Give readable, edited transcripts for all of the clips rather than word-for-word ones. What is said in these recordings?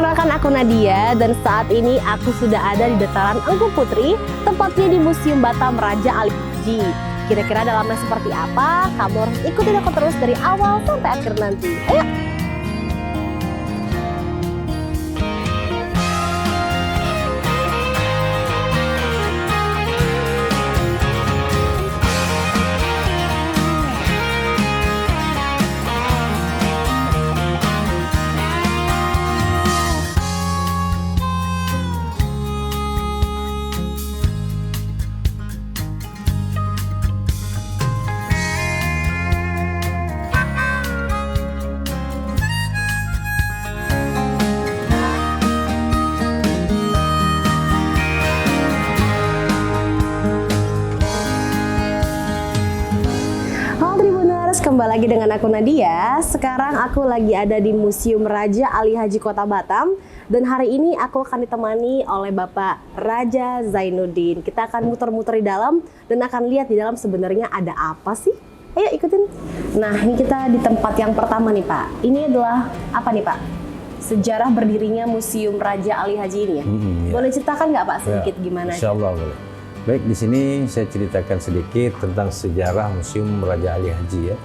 Perkenalkan aku Nadia dan saat ini aku sudah ada di Dataran Engku Putri, tepatnya di Museum Batam Raja Ali Haji. Kira-kira dalamnya seperti apa? Kamu harus ikutin aku terus dari awal sampai akhir nanti. Ayo! Kembali lagi dengan aku Nadia. Sekarang aku lagi ada di Museum Raja Ali Haji Kota Batam. Dan hari ini aku akan ditemani oleh Bapak Raja Zainuddin. Kita akan muter-muter di dalam dan akan lihat di dalam sebenarnya ada apa sih. Ayo ikutin. Nah, ini kita di tempat yang pertama nih Pak. Ini adalah apa nih Pak? Sejarah berdirinya Museum Raja Ali Haji ini ya. Boleh ceritakan nggak Pak sedikit gimana? Insya Allah boleh. Baik, di sini saya ceritakan sedikit tentang sejarah Museum Raja Ali Haji ya.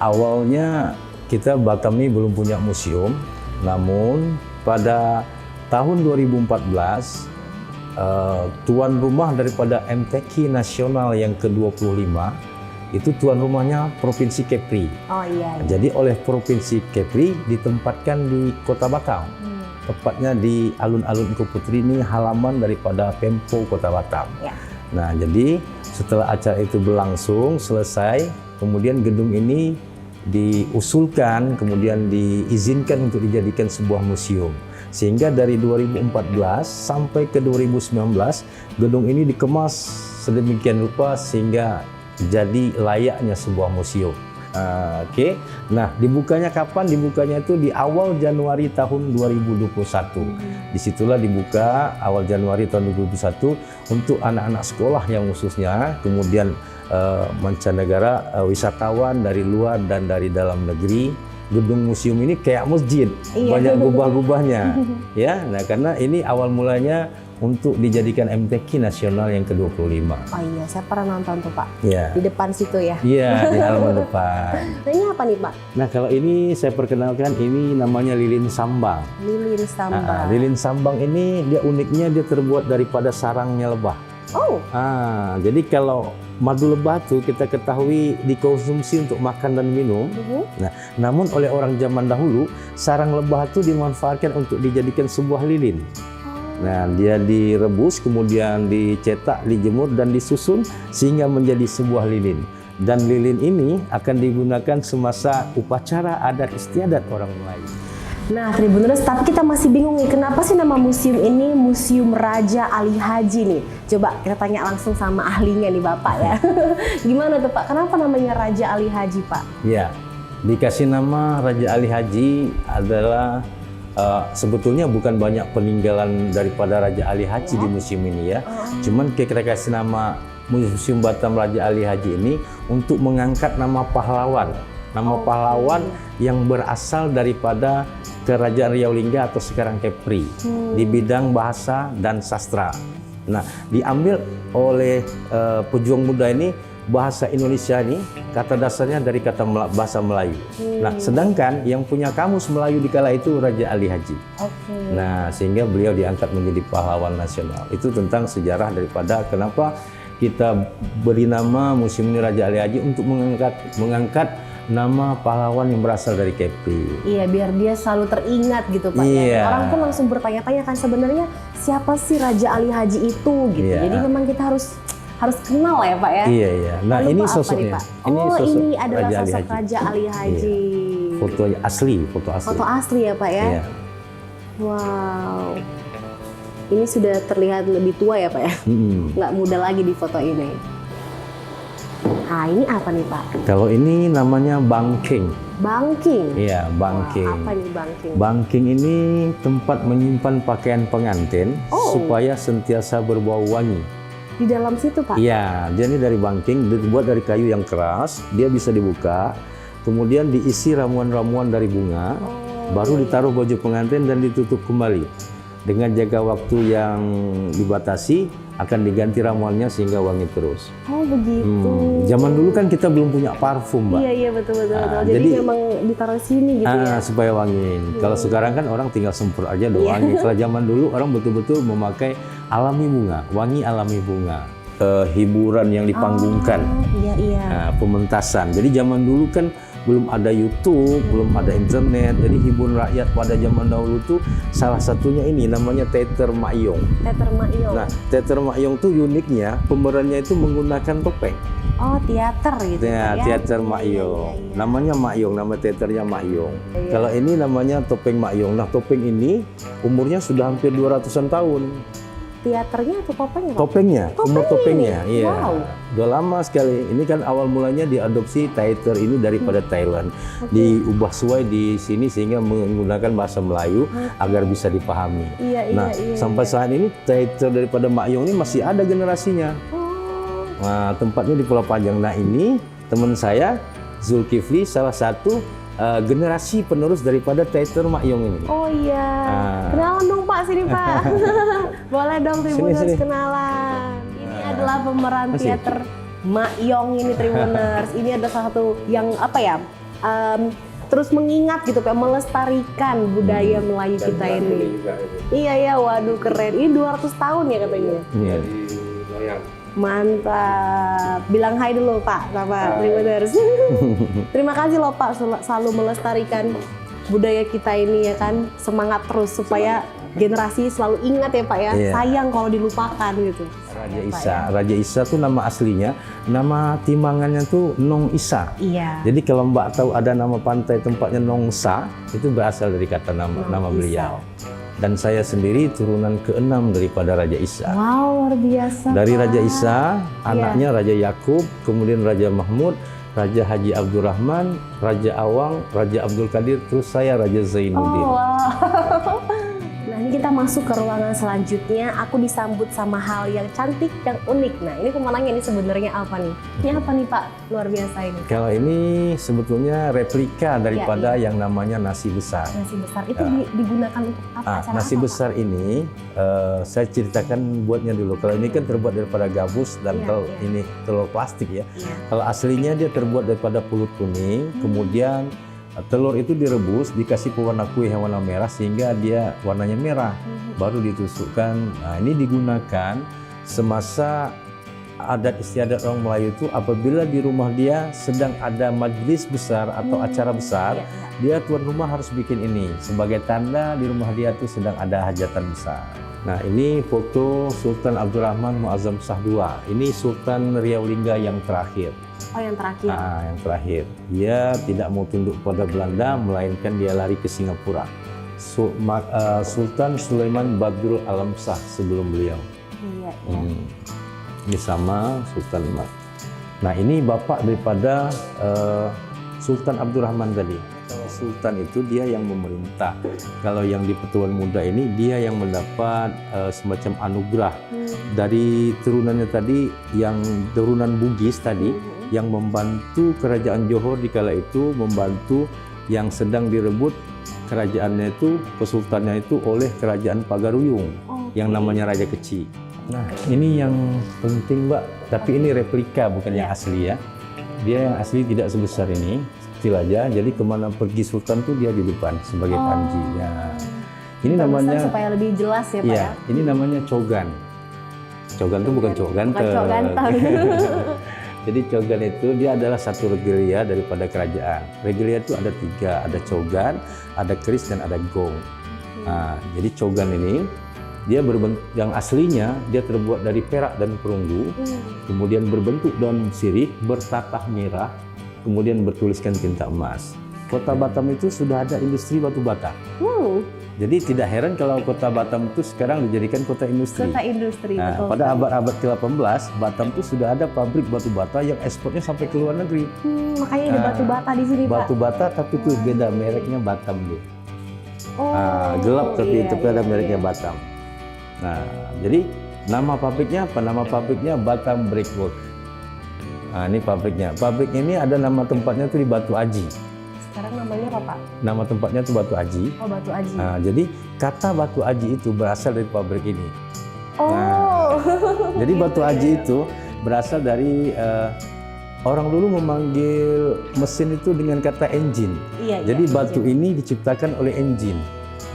Awalnya kita Batam ini belum punya museum, namun pada tahun 2014 tuan rumah daripada MTQ Nasional yang ke-25 itu tuan rumahnya Provinsi Kepri. Oh iya. Jadi oleh Provinsi Kepri ditempatkan di Kota Batam. Tepatnya di alun-alun Engku Putri ini halaman daripada Pempo Kota Batam. Ya. Nah, jadi setelah acara itu berlangsung selesai, kemudian gedung ini diusulkan, kemudian diizinkan untuk dijadikan sebuah museum. Sehingga dari 2014 sampai ke 2019, gedung ini dikemas sedemikian rupa sehingga jadi layaknya sebuah museum. Oke. Nah, dibukanya kapan? Dibukanya itu di awal Januari tahun 2021. Disitulah dibuka awal Januari tahun 2021 untuk anak-anak sekolah yang khususnya, kemudian mancanegara, wisatawan dari luar dan dari dalam negeri. Gedung museum ini kayak masjid, banyak gubah-gubahnya, ya. Nah, karena ini awal mulanya untuk dijadikan MTQ Nasional yang ke-25. Oh iya, saya pernah nonton tuh Pak. Ya. Di depan situ ya. Iya, di halaman depan. Nah, ini apa nih Pak? Nah, kalau ini saya perkenalkan, ini namanya lilin sambang. Lilin sambang. Lilin sambang ini dia uniknya dia terbuat daripada sarangnya lebah. Oh. Jadi kalau madu lebah tuh kita ketahui dikonsumsi untuk makan dan minum. Nah, namun oleh orang zaman dahulu sarang lebah itu dimanfaatkan untuk dijadikan sebuah lilin. Nah, dia direbus, kemudian dicetak, dijemur, dan disusun sehingga menjadi sebuah lilin. Dan lilin ini akan digunakan semasa upacara adat istiadat orang Melayu. Nah, Tribuners, tapi kita masih bingung nih, kenapa sih nama museum ini Museum Raja Ali Haji nih? Coba kita tanya langsung sama ahlinya nih Bapak ya. Gimana tuh Pak, kenapa namanya Raja Ali Haji Pak? Ya, dikasih nama Raja Ali Haji adalah sebetulnya bukan banyak peninggalan daripada Raja Ali Haji di museum ini ya. Cuman kita kasih nama Museum Batam Raja Ali Haji ini untuk mengangkat nama pahlawan. Nama pahlawan yang berasal daripada Kerajaan Riau Lingga atau sekarang Kepri di bidang bahasa dan sastra. Nah, diambil oleh pejuang muda ini bahasa Indonesia ini kata dasarnya dari kata bahasa Melayu. Nah, sedangkan yang punya kamus Melayu di kala itu Raja Ali Haji. Nah, sehingga beliau diangkat menjadi pahlawan nasional. Itu tentang sejarah daripada kenapa kita beri nama museum ini Raja Ali Haji untuk mengangkat nama pahlawan yang berasal dari Kepri. Iya, biar dia selalu teringat gitu Pak. Iya. Orang pun langsung bertanya-tanya kan sebenarnya siapa sih Raja Ali Haji itu gitu. Iya. Jadi memang kita harus kenal ya Pak ya. Iya, iya. Nah, lalu ini Pak, sosoknya. Ini sosok ini adalah Raja sosok Raja Ali Haji. Iya. Foto asli. Foto asli ya Pak ya. Iya. Wow. Ini sudah terlihat lebih tua ya Pak ya. Nggak muda lagi di foto ini. Nah, ini apa nih Pak? Kalau ini namanya bangking. Bangking? Iya, bangking. Wah, apa nih bangking? Bangking ini tempat menyimpan pakaian pengantin supaya sentiasa berbau wangi. Di dalam situ Pak? Iya, jadi dari bangking dibuat dari kayu yang keras, dia bisa dibuka, kemudian diisi ramuan-ramuan dari bunga. baru ditaruh baju pengantin dan ditutup kembali. Dengan jaga waktu yang dibatasi, akan diganti ramuannya sehingga wangi terus. Oh begitu. Zaman dulu kan kita belum punya parfum, Mbak. Iya betul. Jadi memang ditaruh sini gitu ya. Supaya wangi. Kalau sekarang kan orang tinggal semprot aja udah wangi. Kalau zaman dulu orang betul-betul memakai alami bunga, wangi alami bunga. Hiburan yang dipanggungkan. Iya. Nah, pementasan. Jadi zaman dulu kan belum ada YouTube, belum ada internet. Jadi hiburan rakyat pada zaman dahulu tuh salah satunya ini namanya teater Mak-Yong. Teater Mak-Yong. Nah, teater Mak-Yong tuh uniknya pemerannya itu menggunakan topeng. Oh, teater gitu Ya, ya. teater Mak-Yong. Namanya Mak-Yong, nama teaternya Mak-Yong. Kalau ini namanya topeng Mak-Yong. Nah, topeng ini umurnya sudah hampir 200-an tahun. Teaternya atau topengnya? Topengnya, umur topengnya, ini? iya. Wow. Udah lama sekali. Ini kan awal mulanya diadopsi teater ini daripada Thailand. Diubah suai di sini sehingga menggunakan bahasa Melayu agar bisa dipahami. Iya. Sampai saat ini teater daripada Mak-Yong ini masih ada generasinya. Nah, tempatnya di Pulau Panjang. Nah, ini teman saya Zulkifli salah satu generasi penerus daripada teater Mak-Yong ini. Oh iya. Kenalan dong Pak, sini Pak. Boleh dong Tribuners Sini. kenalan. Ini adalah pemeran teater Mak-Yong ini Tribuners. Ini ada salah satu yang apa ya? Terus mengingat gitu Pak, melestarikan budaya Melayu kita ini. Iya, waduh keren. Ini 200 tahun ya katanya. Iya. Mantap. Bilang hai dulu Pak sama Tribuners. Terima kasih loh Pak selalu melestarikan budaya kita ini ya kan. Semangat terus supaya generasi selalu ingat ya Pak ya. Iya. Sayang kalau dilupakan gitu. Raja Isa. Raja Isa tuh nama aslinya, nama timangannya tuh Nong Isa. Iya. Jadi kalau Mbak tahu ada nama pantai tempatnya Nongsa, itu berasal dari kata nama beliau. Dan saya sendiri turunan ke-6 daripada Raja Isa. Wow, luar biasa. Dari Pak. Raja Isa, anaknya Raja Yakub, kemudian Raja Mahmud, Raja Haji Abdurrahman, Raja Awang, Raja Abdul Qadir, terus saya Raja Zainuddin. Oh, wow. Nah, ini kita masuk ke ruangan selanjutnya. Aku disambut sama hal yang cantik, yang unik. Nah, ini pemenangnya ini sebenarnya apa nih? Ini apa nih Pak? Luar biasa ini. Kalau ini sebetulnya replika daripada yang namanya nasi besar. Nasi besar itu digunakan untuk apa? Acara Nasi apa, besar Pak? ini saya ceritakan buatnya dulu. Kalau ini kan terbuat daripada gabus dan ini telur plastik ya. Iya. Kalau aslinya dia terbuat daripada pulut kuning, kemudian telur itu direbus, dikasih pewarna kue yang warna merah sehingga dia warnanya merah. Baru ditusukkan. Nah, ini digunakan semasa adat istiadat orang Melayu itu apabila di rumah dia sedang ada majelis besar atau acara besar, dia tuan rumah harus bikin ini sebagai tanda di rumah dia tuh sedang ada hajatan besar. Nah, ini foto Sultan Abdurrahman Muazzam Shah II. Ini Sultan Riau Lingga yang terakhir. Oh, yang terakhir. Yang terakhir. Dia tidak mau tunduk pada Belanda, melainkan dia lari ke Singapura. Sultan Sulaiman Badrul Alam Shah sebelum beliau. Iya. Ini sama Sultan Mat. Nah, ini bapak daripada Sultan Abdurrahman tadi. Sultan itu dia yang memerintah. Kalau yang di Petuan Muda ini dia yang mendapat semacam anugerah dari turunannya tadi, yang turunan Bugis tadi, yang membantu kerajaan Johor di kala itu, membantu yang sedang direbut kerajaannya itu, kesultanannya itu oleh kerajaan Pagaruyung yang namanya Raja Kecil. Nah, ini yang penting Mbak, tapi ini replika bukan yang asli ya. Dia yang asli tidak sebesar ini, kecil aja. Jadi kemana pergi sultan tuh dia di depan sebagai panji. Ya. Ini namanya supaya lebih jelas ya Pak ya. Ini namanya cogan. Cogan itu bukan cowok ganteng. Bukan cowok ganteng. Jadi cogan itu dia adalah satu regalia daripada kerajaan. Regalia itu ada 3, ada cogan, ada keris dan ada gong. Nah, jadi cogan ini dia berbentuk, yang aslinya dia terbuat dari perak dan perunggu, kemudian berbentuk daun sirih, bertatah merah, kemudian bertuliskan tinta emas. Kota Batam itu sudah ada industri batu bata. Jadi tidak heran kalau kota Batam itu sekarang dijadikan kota industri. Kota industri, Nah, betul. pada abad-abad ke-18, Batam itu sudah ada pabrik batu bata yang ekspornya sampai ke luar negeri. Makanya ada batu bata di sini Pak. Batu bata tapi itu beda mereknya Batam tuh. Oh, Gelap tapi ada mereknya iya. Batam. Nah, jadi nama pabriknya apa? Nama pabriknya Batam Brickwork. Nah, ini pabriknya. Pabriknya ini ada nama tempatnya tuh di Batu Aji. Sekarang namanya Pak? Nama tempatnya itu Batu Aji. Oh, Batu Aji. Nah, jadi kata Batu Aji itu berasal dari pabrik ini. Oh. Jadi Batu Aji itu berasal dari orang dulu memanggil mesin itu dengan kata engine. Iya, Jadi iya, batu ini diciptakan oleh engine.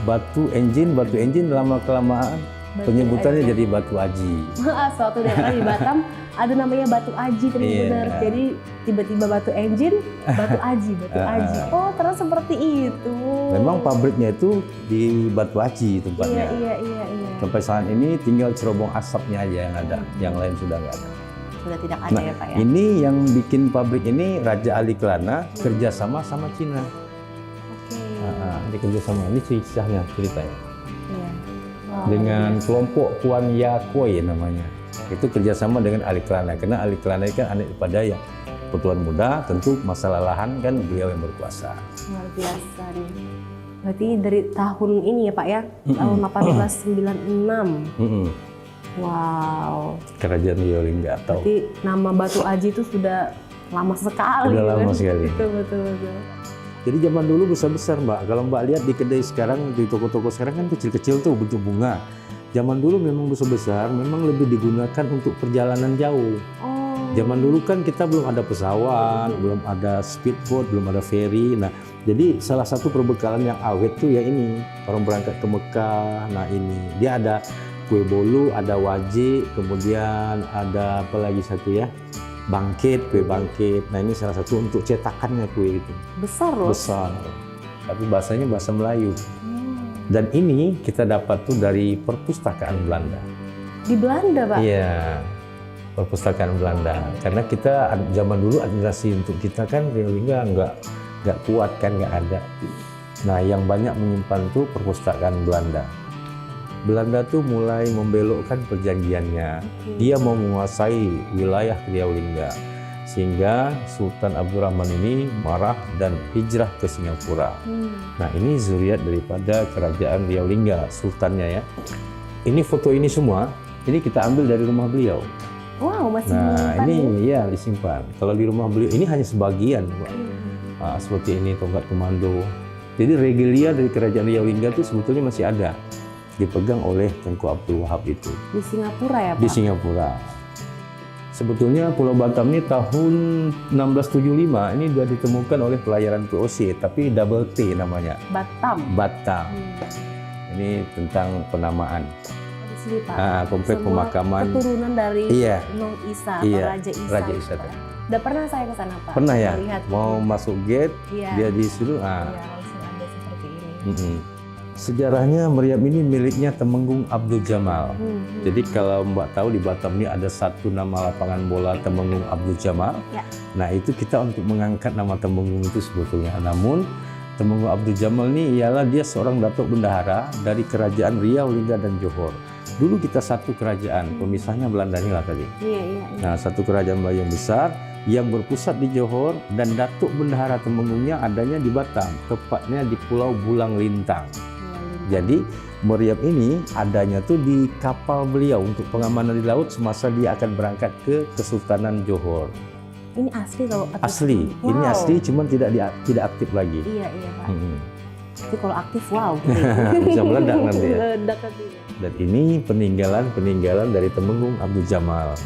Batu engine lama-kelamaan penyebutannya jadi Batu Aji. Suatu daerah di Batam ada namanya Batu Aji tadi Iya. benar. Jadi tiba-tiba Batu Engine, Batu Aji, Batu Aji. Oh, terus seperti itu. Memang pabriknya itu di Batu Aji tempatnya. Iya. Sampai saat ini tinggal cerobong asapnya aja yang ada, yang lain sudah nggak ada. Sudah tidak ada ya, Pak ya. Ini yang bikin pabrik ini Raja Ali Kelana kerjasama sama Cina. Oke. Ini kerjasama, ini kisahnya ceritanya. Iya. Wow. Dengan kelompok Kuan Yakoi namanya. Itu kerjasama dengan Ali Kelana, karena Ali Kelana kan anak pada yang ketuaan muda, tentu masalah lahan kan beliau yang berkuasa. Luar biasa nih. Berarti dari tahun ini ya, Pak ya, tahun 1896. Wow. Kerajaan Riolinga atau Berarti nama Batu Aji itu sudah lama sekali. Sudah lama kan? sekali. Betul. jadi zaman dulu besar-besar Mbak. Kalau Mbak lihat di kedai sekarang, di toko-toko sekarang kan kecil-kecil tuh bentuk bunga. Zaman dulu memang besar-besar, memang lebih digunakan untuk perjalanan jauh. Oh. Zaman dulu kan kita belum ada pesawat, belum ada speedboat, belum ada ferry. Nah, jadi salah satu perbekalan yang awet tuh ya ini. Orang berangkat ke Mekah, nah ini. Dia ada kue bolu, ada wajik, kemudian ada apa lagi satu ya? Bangkit, kue bangkit. Nah, ini salah satu untuk cetakannya kue itu. Besar loh. Besar. Tapi bahasanya bahasa Melayu. Dan ini kita dapat tuh dari perpustakaan Belanda. Di Belanda, Pak? Iya, perpustakaan Belanda. Karena kita zaman dulu administrasi untuk kita kan Riolinga nggak kuat kan, nggak ada. Nah, yang banyak menyimpan tuh perpustakaan Belanda. Belanda tuh mulai membelokkan perjanjiannya. Dia mau menguasai wilayah Riolinga. Sehingga Sultan Abdurrahman ini marah dan hijrah ke Singapura. Nah, ini zuriat daripada kerajaan Riolinga, sultannya ya. Ini foto ini semua, ini kita ambil dari rumah beliau. Wow, masih Nah, menyimpan ini ya? ya disimpan. Kalau di rumah beliau, ini hanya sebagian, Pak. Seperti ini tongkat komando. Jadi regalia dari kerajaan Riolinga itu sebetulnya masih ada. Dipegang oleh Tengku Abdul Wahab itu. Di Singapura ya, Pak? Di Singapura. Sebetulnya Pulau Batam ini tahun 1675 ini sudah ditemukan oleh pelayaran VOC, tapi double T namanya. Batam. Ini tentang penamaan. Di sini, Pak. Komplek Semua pemakaman. keturunan dari Iya. Nong Isa atau Iya, Raja Isa. Raja gitu, Isa. Pak. Udah pernah saya ke sana, Pak? Pernah ya? Melihat Mau masuk gate, Iya. dia di situ. Iya, langsung ada seperti ini. Sejarahnya meriam ini miliknya Temenggung Abdul Jamal. Jadi kalau Mbak tahu di Batam ini ada satu nama lapangan bola Temenggung Abdul Jamal. Ya. Nah, itu kita untuk mengangkat nama Temenggung itu sebetulnya. Namun Temenggung Abdul Jamal ini ialah dia seorang datuk bendahara dari kerajaan Riau, Lingga dan Johor. Dulu kita satu kerajaan, pemisahnya Belanda inilah tadi. Iya. Nah, satu kerajaan Melayu yang besar yang berpusat di Johor dan datuk bendahara Temenggungnya adanya di Batam, tepatnya di Pulau Bulang Lintang. Jadi meriam ini adanya tuh di kapal beliau untuk pengamanan di laut semasa dia akan berangkat ke Kesultanan Johor. Ini asli atau Asli, Wow. ini asli, cuman tidak aktif lagi. Iya, Pak. Tapi kalau aktif, wow. Bisa meledak nanti ya. Meledak nanti. Dan ini peninggalan dari Temenggung Abdul Jamal.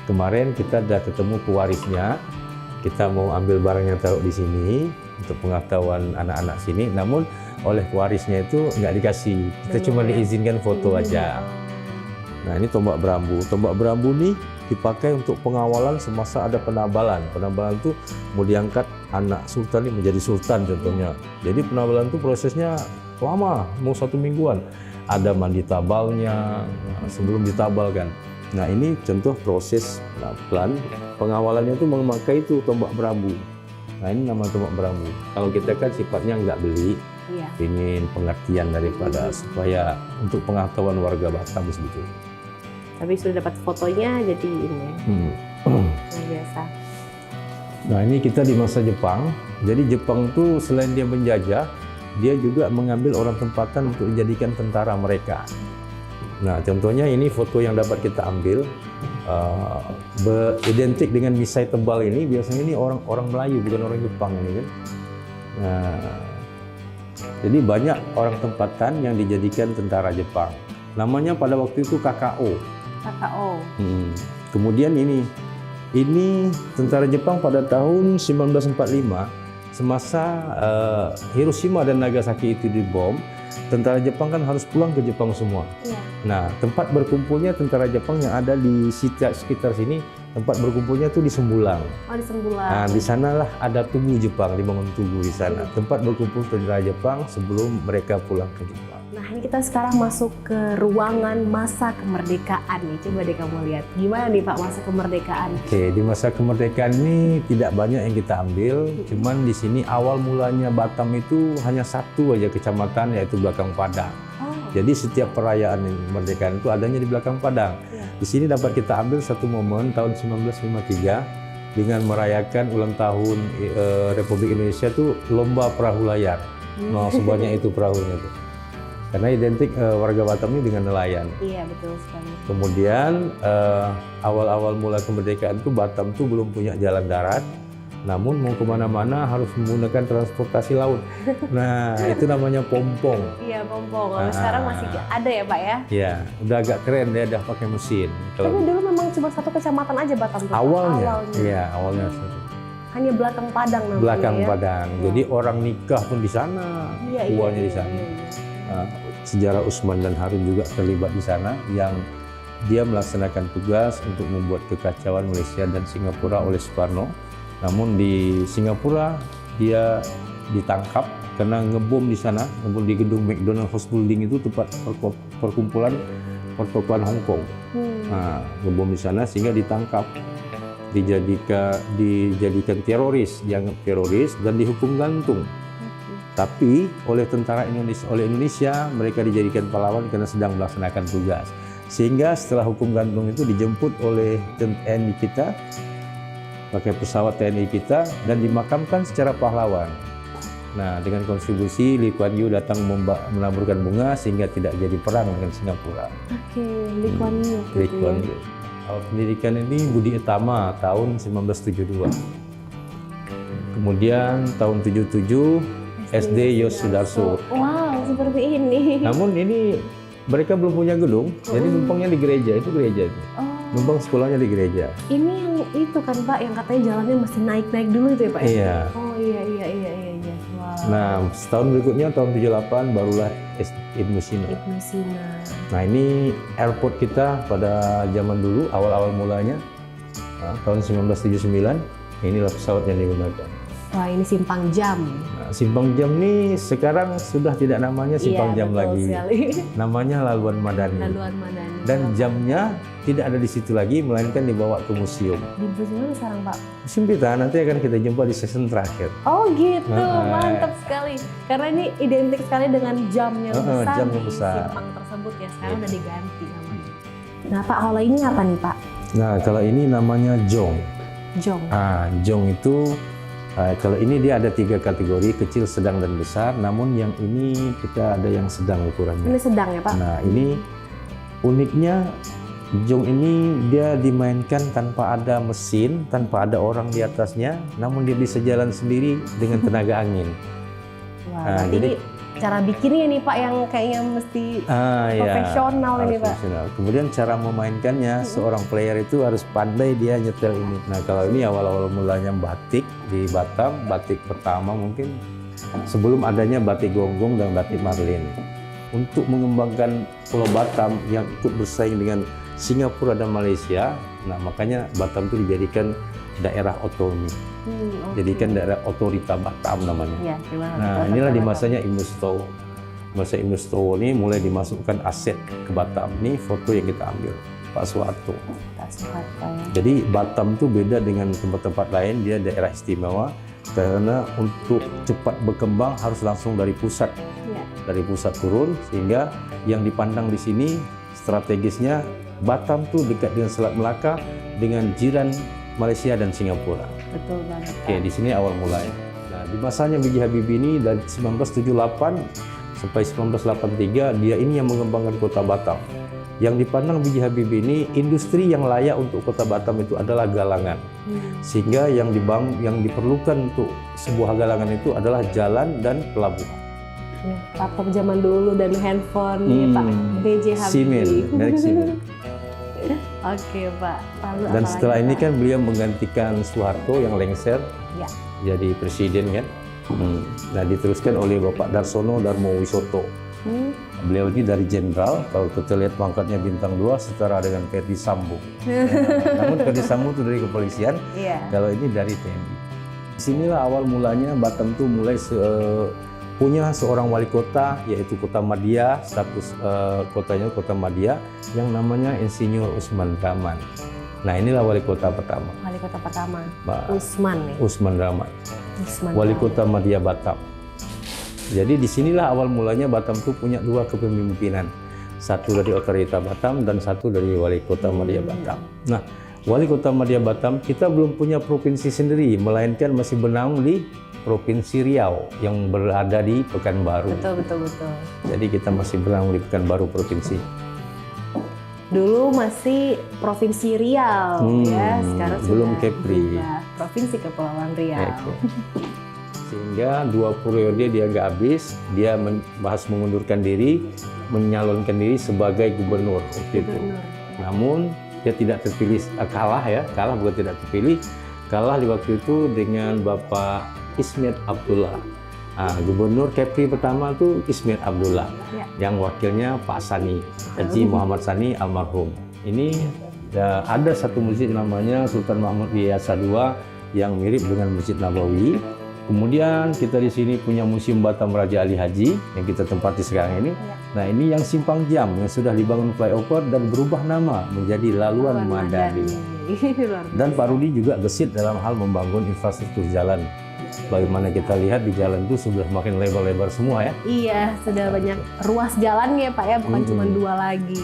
Kemarin kita udah ketemu pewarisnya. Kita mau ambil barang yang taruh di sini untuk pengetahuan anak-anak sini. Namun oleh pewarisnya itu nggak dikasih. Kita cuma diizinkan foto aja. Nah, ini tombak berambu. Tombak berambu nih dipakai untuk pengawalan semasa ada penabalan. Penabalan itu mau diangkat anak sultan ini menjadi sultan contohnya. Jadi penabalan itu prosesnya lama, mau 1 mingguan. Ada mandi tabalnya sebelum ditabal kan. Nah, ini contoh proses pelan pengawalannya itu memakai itu tombak berambu. Nah, ini nama tombak berambu. Kalau kita kan sifatnya nggak beli, ingin pengertian daripada supaya untuk pengetahuan warga Batam sebetulnya. Tapi sudah dapat fotonya jadi ini. Luar biasa. Nah, ini kita di masa Jepang. Jadi Jepang tuh selain dia menjajah, dia juga mengambil orang tempatan untuk dijadikan tentara mereka. Nah, contohnya ini foto yang dapat kita ambil identik dengan misai tebal ini. Biasanya ini orang Melayu, bukan orang Jepang ini kan. Nah, Jadi banyak orang tempatan yang dijadikan tentara Jepang. Namanya pada waktu itu KKO. KKO. Kemudian ini tentara Jepang pada tahun 1945 semasa Hiroshima dan Nagasaki itu dibom, tentara Jepang kan harus pulang ke Jepang semua. Iya. Nah, tempat berkumpulnya tentara Jepang yang ada di sekitar sini, tempat berkumpulnya itu di Sembulang. Oh, di Sembulang. Nah, di sanalah ada tugu Jepang, dibangun tugu di sana. Tempat berkumpul tentara Jepang sebelum mereka pulang ke Jepang. Nah, ini kita sekarang masuk ke ruangan masa kemerdekaan nih. Coba deh kamu lihat. Gimana nih Pak masa kemerdekaan? Oke, di masa kemerdekaan ini tidak banyak yang kita ambil. Cuman di sini awal mulanya Batam itu hanya satu aja kecamatan, yaitu Belakang Padang. Oh. Jadi setiap perayaan kemerdekaan itu adanya di Belakang Padang. Iya. Di sini dapat kita ambil satu momen tahun 1953 dengan merayakan ulang tahun Republik Indonesia itu lomba perahu layar. Nah, sebanyak itu perahunya tuh. Karena identik warga Batam ini dengan nelayan. Iya, betul sekali. Kemudian awal-awal mulai kemerdekaan itu Batam tuh belum punya jalan darat. Namun mau kemana-mana harus menggunakan transportasi laut. Nah, itu namanya pompong. Iya, pompong. Kalau sekarang masih ada ya Pak ya? Ya, udah agak keren dia udah pakai mesin. Tapi dulu memang cuma satu kecamatan aja Batam tuh, Pak? Awalnya. Iya, awalnya satu. Hanya Belakang Padang namanya. Belakang ya? Padang. Jadi orang nikah pun di sana, tuanya di sana. Sejarah Usman dan Harun juga terlibat di sana, yang dia melaksanakan tugas untuk membuat kekacauan Malaysia dan Singapura oleh Soekarno. Namun di Singapura dia ditangkap karena ngebom di sana, ngebom di gedung McDonald House Building itu tempat perkumpulan pertokohan Hong Kong. Nah, ngebom di sana sehingga ditangkap, dijadikan teroris, dianggap teroris dan dihukum gantung. Tapi oleh tentara Indonesia mereka dijadikan pahlawan karena sedang melaksanakan tugas. Sehingga setelah hukum gantung itu dijemput oleh TNI kita, pakai pesawat TNI kita, dan dimakamkan secara pahlawan. Nah, dengan kontribusi Lee Kuan Yew datang menaburkan bunga sehingga tidak jadi perang dengan Singapura. Oke, Lee Kuan Yew. Lee Kuan Yew. Awal pendidikan ini Budi Utama tahun 1972. Kemudian tahun 77 SD Yos Sudarso. Wow, seperti ini. Namun ini mereka belum punya gedung, jadi numpangnya di gereja, itu gereja itu. Numpang sekolahnya di gereja. Ini yang itu kan Pak, yang katanya jalannya mesti naik-naik dulu itu ya Pak? Iya. Oh iya. Wow. Nah, setahun berikutnya tahun 78 barulah Ibnu Sina. Ibnu Sina. Nah, ini airport kita pada zaman dulu, awal-awal mulanya, tahun 1979, inilah pesawat yang digunakan. Wah, ini simpang jam. Nah, simpang jam ini sekarang sudah tidak namanya simpang jam lagi. Sekali. Namanya Laluan Madani. Laluan Madani. Dan jamnya tidak ada di situ lagi, melainkan dibawa ke museum. Di mana sekarang Pak? Museum kita nanti akan kita jumpa di season terakhir. Oh gitu, mantap sekali. Karena ini identik sekali dengan jamnya besar jamnya di besar. simpang tersebut ya. Sekarang udah diganti namanya. Nah Pak, kalau ini apa nih Pak? Nah, kalau ini namanya jong. Jong. Jong itu kalau ini dia ada 3 kategori, kecil, sedang, dan besar. Namun yang ini kita ada yang sedang ukurannya. Ini sedang ya Pak? Nah, ini uniknya jong ini dia dimainkan tanpa ada mesin, tanpa ada orang di atasnya, namun dia bisa jalan sendiri dengan tenaga angin. Wah, jadi cara bikinnya nih Pak yang kayaknya mesti profesional ini Pak. Kemudian cara memainkannya, seorang player itu harus pandai dia nyetel ini. Nah, kalau ini awal-awal mulanya batik di Batam, batik pertama mungkin sebelum adanya batik gonggong dan batik marlin. Untuk mengembangkan Pulau Batam yang ikut bersaing dengan Singapura dan Malaysia, nah makanya Batam itu dijadikan daerah otonomi. Jadikan daerah otorita Batam namanya. Ya, nah, inilah di masanya Ibnu Sutowo. Masa Ibnu Sutowo ini mulai dimasukkan aset ke Batam. Ini foto yang kita ambil, Pak Soeharto. Jadi Batam itu beda dengan tempat-tempat lain, dia daerah istimewa karena untuk cepat berkembang harus langsung dari pusat. Dari pusat turun, sehingga yang dipandang di sini strategisnya Batam tuh dekat dengan Selat Melaka dengan jiran Malaysia dan Singapura. Betul banget. Oke, di sini awal mulai. Nah, di masanya B.J. Habibie ini dari 1978 sampai 1983 dia ini yang mengembangkan kota Batam. Yang dipandang B.J. Habibie ini industri yang layak untuk kota Batam itu adalah galangan. Sehingga yang diperlukan untuk sebuah galangan itu adalah jalan dan pelabuhan. Laptop zaman dulu dan handphone nih Pak B.J. Siemens, Habibie. merek Siemens. Oke Pak. Lalu Dan apa setelah lagi, ini Pak? kan beliau menggantikan Soeharto yang lengser Ya. jadi presiden kan. Nah diteruskan oleh Bapak Darsono Darmowisoto. Beliau ini dari jenderal, kalau kita lihat pangkatnya bintang 2 setara dengan Ferdi Sambo. Namun Ferdi Sambo itu dari kepolisian, Iya. kalau ini dari TNI. Disinilah awal mulanya Batam tuh mulai punya seorang wali kota, yaitu Kota Madia, status kotanya Kota Madia, yang namanya Insinyur Usman Rahman. Nah inilah wali kota pertama, Wali kota pertama. Pak Usman nih. Usman Rahman, Usman wali Rahman. kota Madia Batam. Jadi disinilah awal mulanya Batam tuh punya 2 kepemimpinan, satu dari otorita Batam dan satu dari wali kota Madia Batam. Nah, wali kota Madia Batam kita belum punya provinsi sendiri, melainkan masih bernaung di Provinsi Riau yang berada di Pekanbaru. Betul. Jadi kita masih bernaung di Pekanbaru provinsi. Dulu masih Provinsi Riau ya, sekarang belum sudah Kepri. berubah, Provinsi Kepulauan Riau. Oke. Sehingga 2 periode dia nggak habis, dia bahas mengundurkan diri, menyalonkan diri sebagai gubernur waktu itu. Namun dia tidak terpilih, kalah bukan tidak terpilih, kalah di waktu itu dengan Bapak Ismet Abdullah. Nah, gubernur Kepri pertama itu Ismet Abdullah, yang wakilnya Pak Sani, Haji Muhammad Sani almarhum. Ini ada satu masjid namanya Sultan Mahmud Biasa II yang mirip dengan Masjid Nabawi. Kemudian kita di sini punya Museum Batam Raja Ali Haji yang kita tempati sekarang ini. Nah ini yang Simpang Jam yang sudah dibangun flyover dan berubah nama menjadi Laluan Madani. Dan Pak Rudi juga gesit dalam hal membangun infrastruktur jalan. Bagaimana kita lihat di jalan itu sudah makin lebar-lebar semua ya. Iya, sudah banyak ruas jalan ya Pak ya, bukan cuma 2 lagi.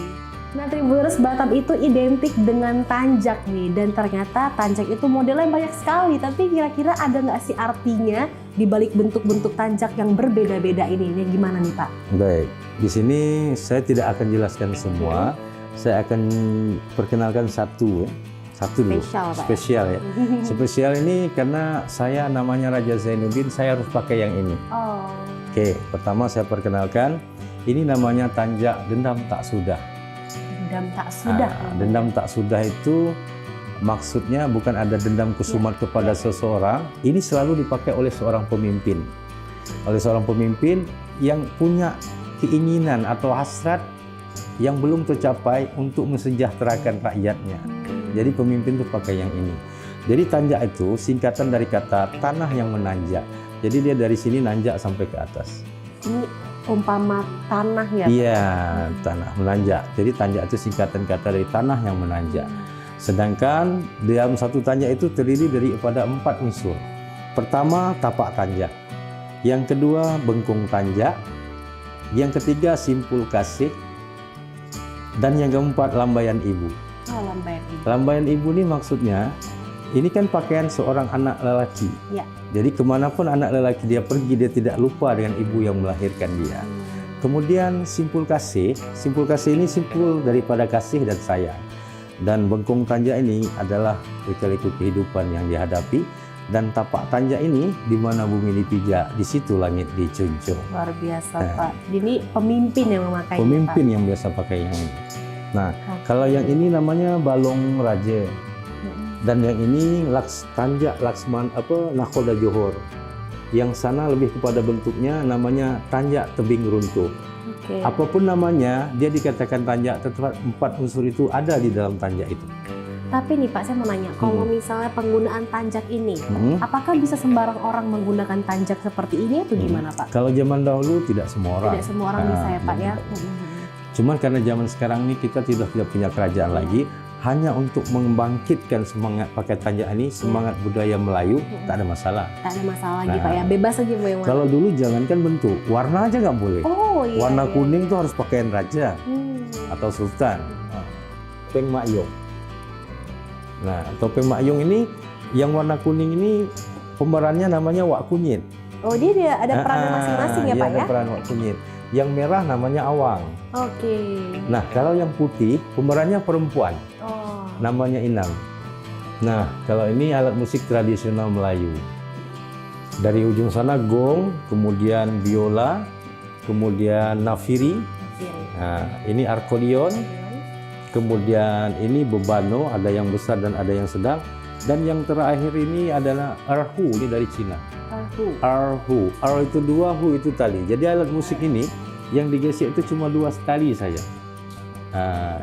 Nah, Tribuners, Batam itu identik dengan tanjak nih, dan ternyata tanjak itu modelnya banyak sekali. Tapi kira-kira ada nggak sih artinya di balik bentuk-bentuk tanjak yang berbeda-beda ini? Ini gimana nih Pak? Baik, di sini saya tidak akan jelaskan semua. Saya akan perkenalkan satu dulu. Spesial, Pak. Spesial ya. Spesial ini karena saya namanya Raja Zainuddin, saya harus pakai yang ini. Oh. Oke, pertama saya perkenalkan, ini namanya tanjak dendam tak sudah. Dendam tak sudah. Dendam tak sudah itu maksudnya bukan ada dendam kesumat kepada seseorang. Ini selalu dipakai oleh seorang pemimpin. Oleh seorang pemimpin yang punya keinginan atau hasrat yang belum tercapai untuk mensejahterakan rakyatnya. Jadi pemimpin itu pakai yang ini. Jadi tanjak itu singkatan dari kata tanah yang menanjak. Jadi dia dari sini nanjak sampai ke atas. Ini umpama tanah ya? Iya, tanah menanjak. Jadi tanjak itu singkatan kata dari tanah yang menanjak. Sedangkan dalam satu tanjak itu terdiri daripada 4 unsur. Pertama, tapak tanjak. Yang kedua, bengkung tanjak. Yang ketiga, simpul kasih. Dan yang keempat, lambaian ibu. Oh, lambaian ibu. Lambaian ibu ini maksudnya, ini kan pakaian seorang anak lelaki. Ya. Jadi kemanapun anak lelaki dia pergi, dia tidak lupa dengan ibu yang melahirkan dia. Kemudian simpul kasih ini simpul daripada kasih dan sayang. Dan bengkung tanjak ini adalah lika-liku kehidupan yang dihadapi. Dan tapak tanjak ini di mana bumi dipijak, di situ langit dicunjung. Luar biasa Pak. Ini pemimpin yang memakai. Pemimpin yang biasa pakai yang ini. Nah, kalau yang ini namanya balong raja. Dan yang ini tanjak Laksman Nakhoda Johor. Yang sana lebih kepada bentuknya namanya tanjak tebing runtuh. Okay. Apapun namanya, dia dikatakan tanjak, tetap 4 unsur itu ada di dalam tanjak itu. Tapi nih Pak, saya mau nanya, kalau misalnya penggunaan tanjak ini, apakah bisa sembarang orang menggunakan tanjak seperti ini atau gimana Pak? Kalau zaman dahulu tidak semua orang. Tidak semua orang bisa ya Pak ya? Cuman karena zaman sekarang ini kita tidak punya kerajaan lagi, hanya untuk membangkitkan semangat pakai tanjak ini, semangat budaya Melayu, tak ada masalah. Tak ada masalah lagi Pak ya, bebas aja mau yang mana. Kalau dulu jangankan bentuk, warna aja nggak boleh. Oh iya. Warna kuning tuh harus pakaian raja atau sultan. Topeng Makyong. Nah, topeng Makyong ini yang warna kuning ini pemerannya namanya Wak Kunyit. Oh dia ada peran masing-masing ya Pak ya? Ada peran Wak Kunyit. Yang merah namanya Awang. Oke. Nah, kalau yang putih pemerannya perempuan. Oh. Namanya Inang. Nah, kalau ini alat musik tradisional Melayu. Dari ujung sana gong, kemudian biola, kemudian nafiri, nah, ini arkordion, kemudian ini bebano, ada yang besar dan ada yang sedang, dan yang terakhir ini adalah erhu, ini dari Cina. Erhu, itu 2, hu itu tali. Jadi alat musik ini yang digesek itu cuma 2 tali saja. Nah,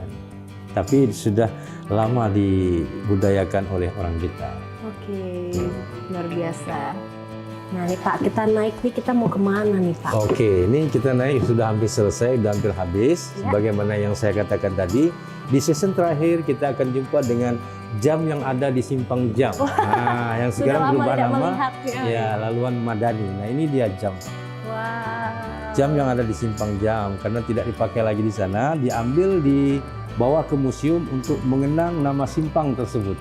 tapi sudah lama dibudayakan oleh orang kita. Oke, luar biasa. Nah nih Pak, kita naik nih, kita mau kemana nih Pak? Oke, ini kita naik sudah hampir selesai, sudah hampir habis. Ya. Sebagaimana yang saya katakan tadi, di season terakhir kita akan jumpa dengan jam yang ada di simpang jam. Nah, yang sekarang berubah nama, ya Laluan Madani. Nah ini dia jam. Wow. Jam yang ada di simpang jam, karena tidak dipakai lagi di sana, diambil dibawa ke museum untuk mengenang nama simpang tersebut.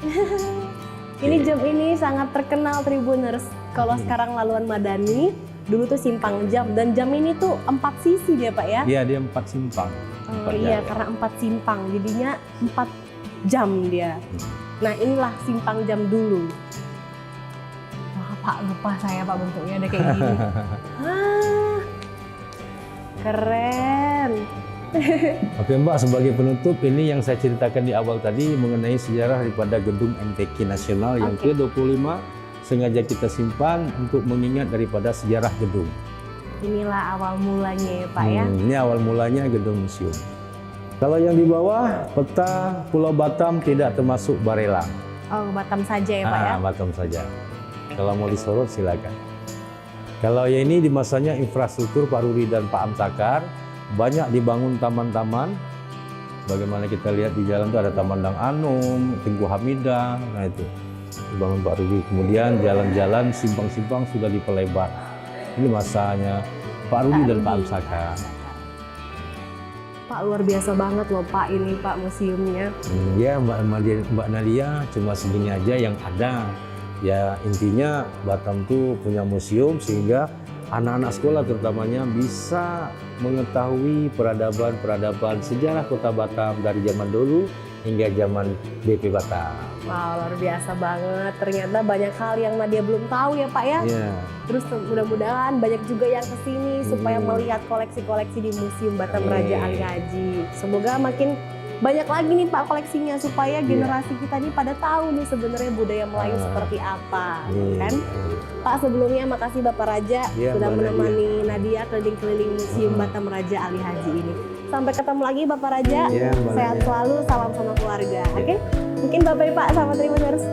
Ini jam ini sangat terkenal Tribuners. Kalau sekarang Laluan Madani, dulu tuh simpang jam, dan jam ini tuh 4 sisi dia Pak ya? Iya, dia 4 simpang. Oh iya, karena 4 simpang, jadinya 4 jam dia. Nah inilah simpang jam dulu. Wah Pak, lupa saya Pak bentuknya ada kayak gini. Keren. Oke Mbak, sebagai penutup ini yang saya ceritakan di awal tadi mengenai sejarah daripada gedung MTQ Nasional yang ke-25 sengaja kita simpan untuk mengingat daripada sejarah gedung. Inilah awal mulanya ya Pak ya. Ini awal mulanya gedung museum. Kalau yang di bawah peta Pulau Batam tidak termasuk Barelang. Oh Batam saja ya Pak ya. Batam saja. Kalau mau disorot silakan. Kalau yang ini di masanya infrastruktur Pak Rudi dan Pak Amsakar, banyak dibangun taman-taman. Bagaimana kita lihat di jalan itu ada Taman Dang Anum, Tengku Hamidah, nah itu dibangun Pak Rudi. Kemudian jalan-jalan simpang-simpang sudah diperlebar. Ini masanya Pak Rudi dan Pak Amsakar. Pak luar biasa banget loh Pak ini Pak museumnya. Ya Mbak Nadia, cuma segini aja yang ada. Ya intinya Batam tuh punya museum sehingga anak-anak sekolah terutamanya bisa mengetahui peradaban sejarah Kota Batam dari zaman dulu hingga zaman BP Batam. Wow, luar biasa banget. Ternyata banyak hal yang Nadia belum tahu ya Pak ya. Yeah. Terus mudah-mudahan banyak juga yang kesini supaya melihat koleksi-koleksi di Museum Batam Raja Ali Haji. Semoga makin banyak lagi nih Pak koleksinya supaya generasi kita nih pada tahu nih sebenarnya budaya Melayu seperti apa, kan? Pak sebelumnya makasih Bapak Raja sudah menemani Nadia keliling-keliling Museum Batam Raja Ali Haji ini. Sampai ketemu lagi Bapak Raja, sehat selalu, salam sama keluarga, oke? Mungkin Bapak Ibu sama Tribuners.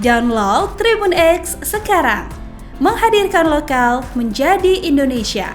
Download Tribun X sekarang, menghadirkan lokal menjadi Indonesia.